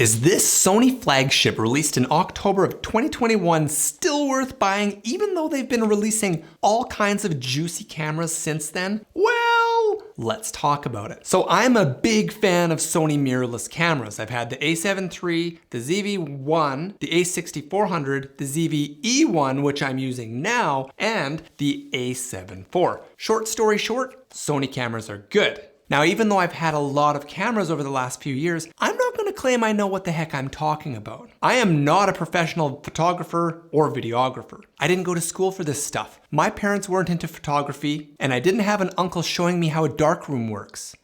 Is this Sony flagship released in October of 2021 still worth buying even though they've been releasing all kinds of juicy cameras since then? Well, let's talk about it. So I'm a big fan of Sony mirrorless cameras. I've had the A7 III, the ZV-1, the A6400, the ZV-E1, which I'm using now, and the A7 IV. Short story short, Sony cameras are good. Now, even though I've had a lot of cameras over the last few years, I'm not going to claim I know what the heck I'm talking about. I am not a professional photographer or videographer. I didn't go to school for this stuff. My parents weren't into photography, and I didn't have an uncle showing me how a darkroom works.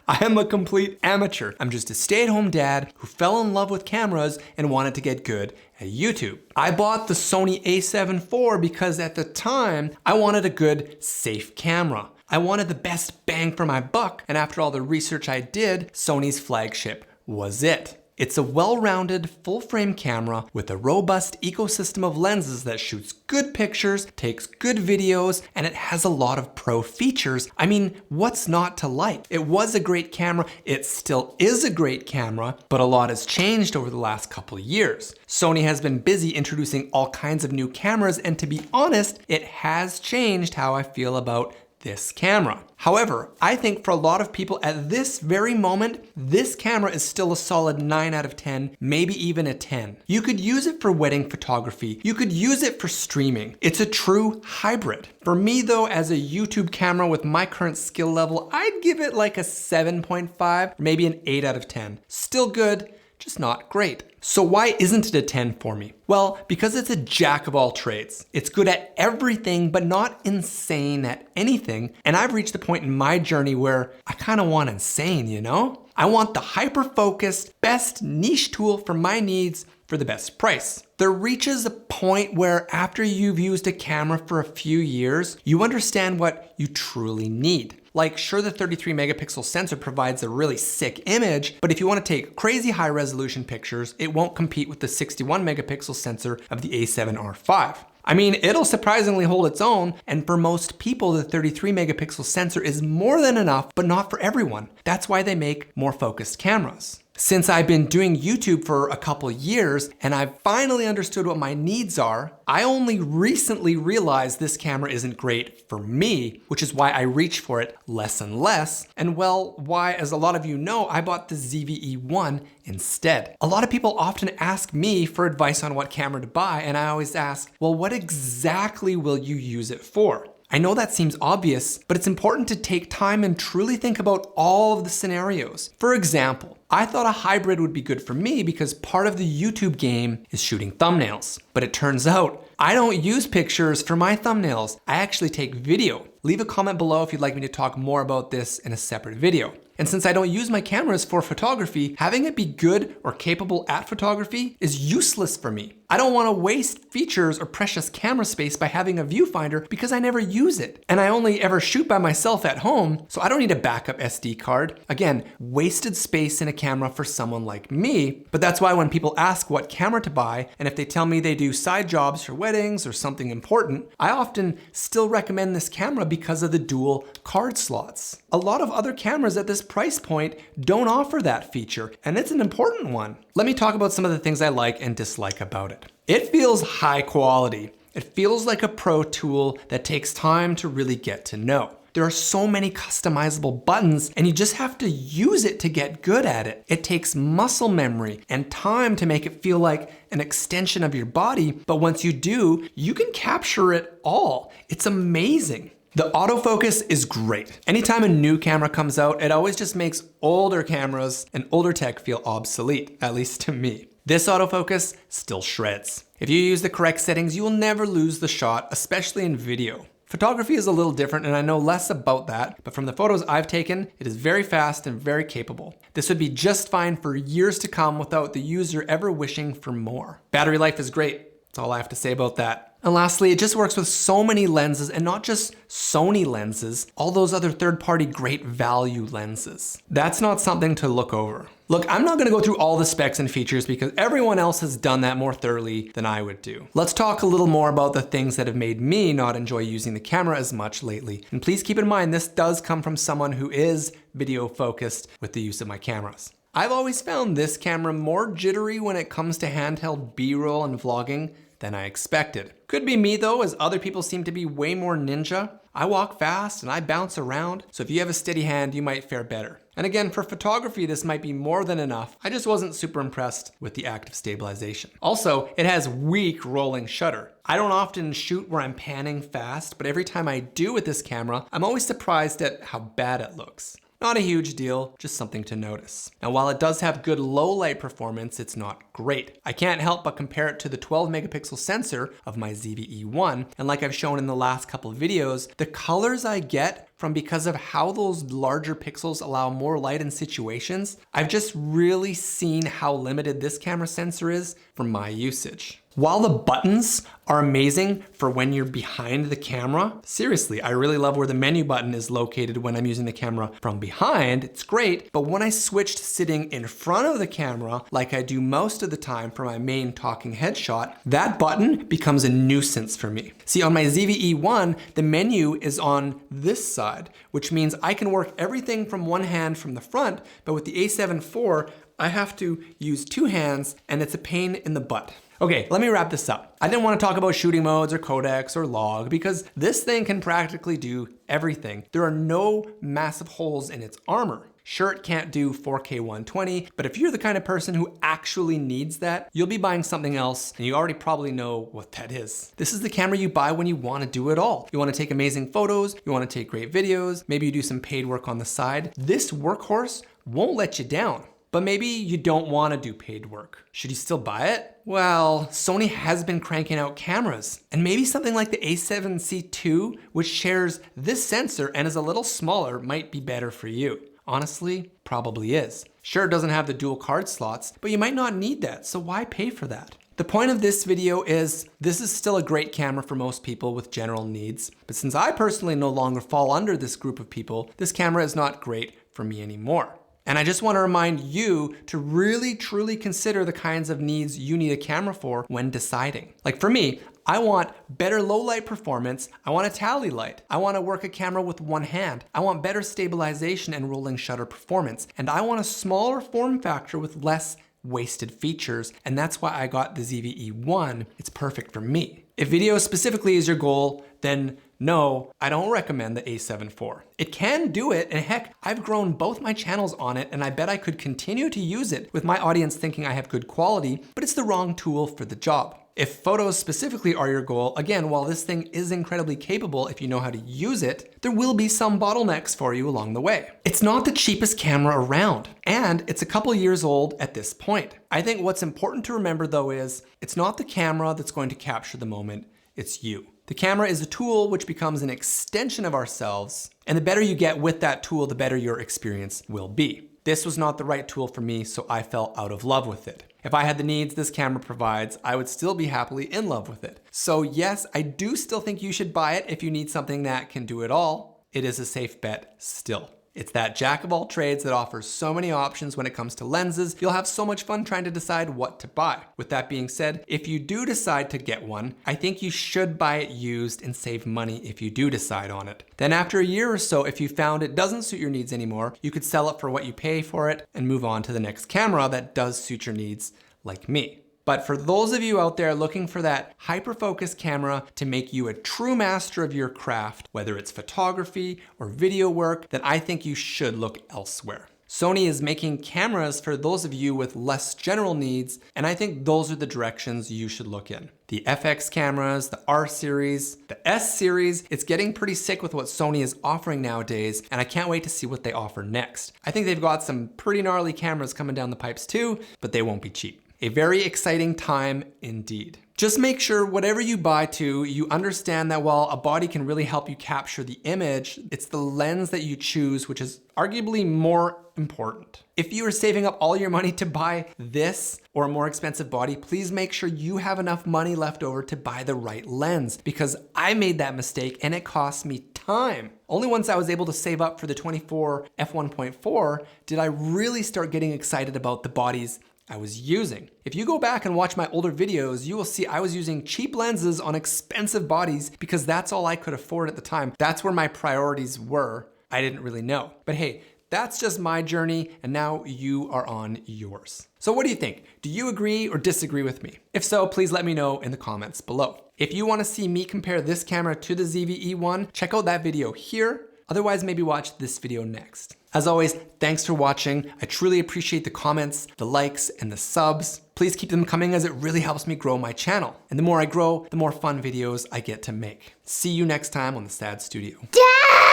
I am a complete amateur. I'm just a stay-at-home dad who fell in love with cameras and wanted to get good at YouTube. I bought the Sony A7 IV because at the time, I wanted a good, safe camera. I wanted the best bang for my buck, and after all the research I did, Sony's flagship was it. It's a well-rounded, full-frame camera with a robust ecosystem of lenses that shoots good pictures, takes good videos, and it has a lot of pro features. I mean, what's not to like? It was a great camera, it still is a great camera, but a lot has changed over the last couple of years. Sony has been busy introducing all kinds of new cameras, and to be honest, it has changed how I feel about this camera. However, I think for a lot of people at this very moment, this camera is still a solid 9 out of 10, maybe even a 10. You could use it for wedding photography. You could use it for streaming. It's a true hybrid. For me though, as a YouTube camera with my current skill level, I'd give it like a 7.5, maybe an 8 out of 10. Still good, just not great. So why isn't it a 10 for me? Well, because it's a jack of all trades. It's good at everything, but not insane at anything. And I've reached the point in my journey where I kind of want insane, you know? I want the hyper-focused, best niche tool for my needs for the best price. There reaches a point where after you've used a camera for a few years, you understand what you truly need. Like, sure, the 33 megapixel sensor provides a really sick image, but if you want to take crazy high resolution pictures, it won't compete with the 61 megapixel sensor of the A7R5. I mean, it'll surprisingly hold its own, and for most people, the 33 megapixel sensor is more than enough, but not for everyone. That's why they make more focused cameras. Since I've been doing YouTube for a couple years and I've finally understood what my needs are, I only recently realized this camera isn't great for me, which is why I reach for it less and less, and well, why, as a lot of you know, I bought the ZV-E1 instead. A lot of people often ask me for advice on what camera to buy, and I always ask, well, what exactly will you use it for? I know that seems obvious, but it's important to take time and truly think about all of the scenarios. For example, I thought a hybrid would be good for me because part of the YouTube game is shooting thumbnails. But it turns out, I don't use pictures for my thumbnails. I actually take video. Leave a comment below if you'd like me to talk more about this in a separate video. And since I don't use my cameras for photography, having it be good or capable at photography is useless for me. I don't want to waste features or precious camera space by having a viewfinder because I never use it. And I only ever shoot by myself at home, so I don't need a backup SD card. Again, wasted space in a camera for someone like me. But that's why when people ask what camera to buy, and if they tell me they do side jobs for weddings or something important, I often still recommend this camera because of the dual card slots. A lot of other cameras at this price point don't offer that feature, and it's an important one. Let me talk about some of the things I like and dislike about it. It feels high quality. It feels like a pro tool that takes time to really get to know. There are so many customizable buttons, and you just have to use it to get good at it. It takes muscle memory and time to make it feel like an extension of your body, but once you do, you can capture it all. It's amazing. The autofocus is great. Anytime a new camera comes out, it always just makes older cameras and older tech feel obsolete, at least to me. This autofocus still shreds. If you use the correct settings, you will never lose the shot, especially in video. Photography is a little different, and I know less about that, but from the photos I've taken, it is very fast and very capable. This would be just fine for years to come without the user ever wishing for more. Battery life is great. That's all I have to say about that. And lastly, it just works with so many lenses, and not just Sony lenses, all those other third-party great value lenses. That's not something to look over. Look, I'm not gonna go through all the specs and features because everyone else has done that more thoroughly than I would do. Let's talk a little more about the things that have made me not enjoy using the camera as much lately. And please keep in mind, this does come from someone who is video focused with the use of my cameras. I've always found this camera more jittery when it comes to handheld B-roll and vlogging than I expected. Could be me though, as other people seem to be way more ninja. I walk fast and I bounce around, so if you have a steady hand, you might fare better. And again, for photography, this might be more than enough. I just wasn't super impressed with the active stabilization. Also, it has weak rolling shutter. I don't often shoot where I'm panning fast, but every time I do with this camera, I'm always surprised at how bad it looks. Not a huge deal, just something to notice. Now, while it does have good low light performance, it's not great. I can't help but compare it to the 12 megapixel sensor of my ZV-E1, and like I've shown in the last couple of videos, the colors I get from because of how those larger pixels allow more light in situations, I've just really seen how limited this camera sensor is for my usage. While the buttons are amazing for when you're behind the camera, seriously, I really love where the menu button is located when I'm using the camera from behind. It's great, but when I switched to sitting in front of the camera, like I do most of the time for my main talking headshot, that button becomes a nuisance for me. See, on my ZV-E1, the menu is on this side, which means I can work everything from one hand from the front, but with the A7 IV, I have to use two hands and it's a pain in the butt. Okay, let me wrap this up. I didn't want to talk about shooting modes or codecs or log because this thing can practically do everything. There are no massive holes in its armor. Sure, it can't do 4K 120, but if you're the kind of person who actually needs that, you'll be buying something else, and you already probably know what that is. This is the camera you buy when you want to do it all. You want to take amazing photos, you want to take great videos, maybe you do some paid work on the side. This workhorse won't let you down. But maybe you don't want to do paid work. Should you still buy it? Well, Sony has been cranking out cameras, and maybe something like the A7C II, which shares this sensor and is a little smaller, might be better for you. Honestly, probably is. Sure, it doesn't have the dual card slots, but you might not need that, so why pay for that? The point of this video is this is still a great camera for most people with general needs, but since I personally no longer fall under this group of people, this camera is not great for me anymore. And I just want to remind you to really truly consider the kinds of needs you need a camera for when deciding. Like for me, I want better low light performance, I want a tally light, I want to work a camera with one hand, I want better stabilization and rolling shutter performance, and I want a smaller form factor with less wasted features, and that's why I got the ZV-E1. It's perfect for me. If video specifically is your goal, then no, I don't recommend the A7 IV. It can do it, and heck, I've grown both my channels on it, and I bet I could continue to use it with my audience thinking I have good quality, but it's the wrong tool for the job. If photos specifically are your goal, again, while this thing is incredibly capable if you know how to use it, there will be some bottlenecks for you along the way. It's not the cheapest camera around, and it's a couple years old at this point. I think what's important to remember though is, it's not the camera that's going to capture the moment, it's you. The camera is a tool which becomes an extension of ourselves, and the better you get with that tool, the better your experience will be. This was not the right tool for me, so I fell out of love with it. If I had the needs this camera provides, I would still be happily in love with it. So yes, I do still think you should buy it if you need something that can do it all. It is a safe bet still. It's that jack of all trades that offers so many options when it comes to lenses. You'll have so much fun trying to decide what to buy. With that being said, if you do decide to get one, I think you should buy it used and save money if you do decide on it. Then after a year or so, if you found it doesn't suit your needs anymore, you could sell it for what you pay for it and move on to the next camera that does suit your needs, like me. But for those of you out there looking for that hyper-focus camera to make you a true master of your craft, whether it's photography or video work, then I think you should look elsewhere. Sony is making cameras for those of you with less general needs, and I think those are the directions you should look in. The FX cameras, the R series, the S series, it's getting pretty sick with what Sony is offering nowadays, and I can't wait to see what they offer next. I think they've got some pretty gnarly cameras coming down the pipes too, but they won't be cheap. A very exciting time indeed. Just make sure whatever you buy too, you understand that while a body can really help you capture the image, it's the lens that you choose which is arguably more important. If you are saving up all your money to buy this or a more expensive body, please make sure you have enough money left over to buy the right lens, because I made that mistake and it cost me time. Only once I was able to save up for the 24 f1.4 did I really start getting excited about the bodies I was using. If you go back and watch my older videos, you will see I was using cheap lenses on expensive bodies because that's all I could afford at the time. That's where my priorities were. I didn't really know. But hey, That's just my journey, and now you are on yours. So what do you think? Do you agree or disagree with me? If so, please let me know in the comments below. If you want to see me compare this camera to the ZV-E1, check out that video here. Otherwise, maybe watch this video next. As always, thanks for watching. I truly appreciate the comments, the likes, and the subs. Please keep them coming as it really helps me grow my channel. And the more I grow, the more fun videos I get to make. See you next time on the SAD Studio. Dad!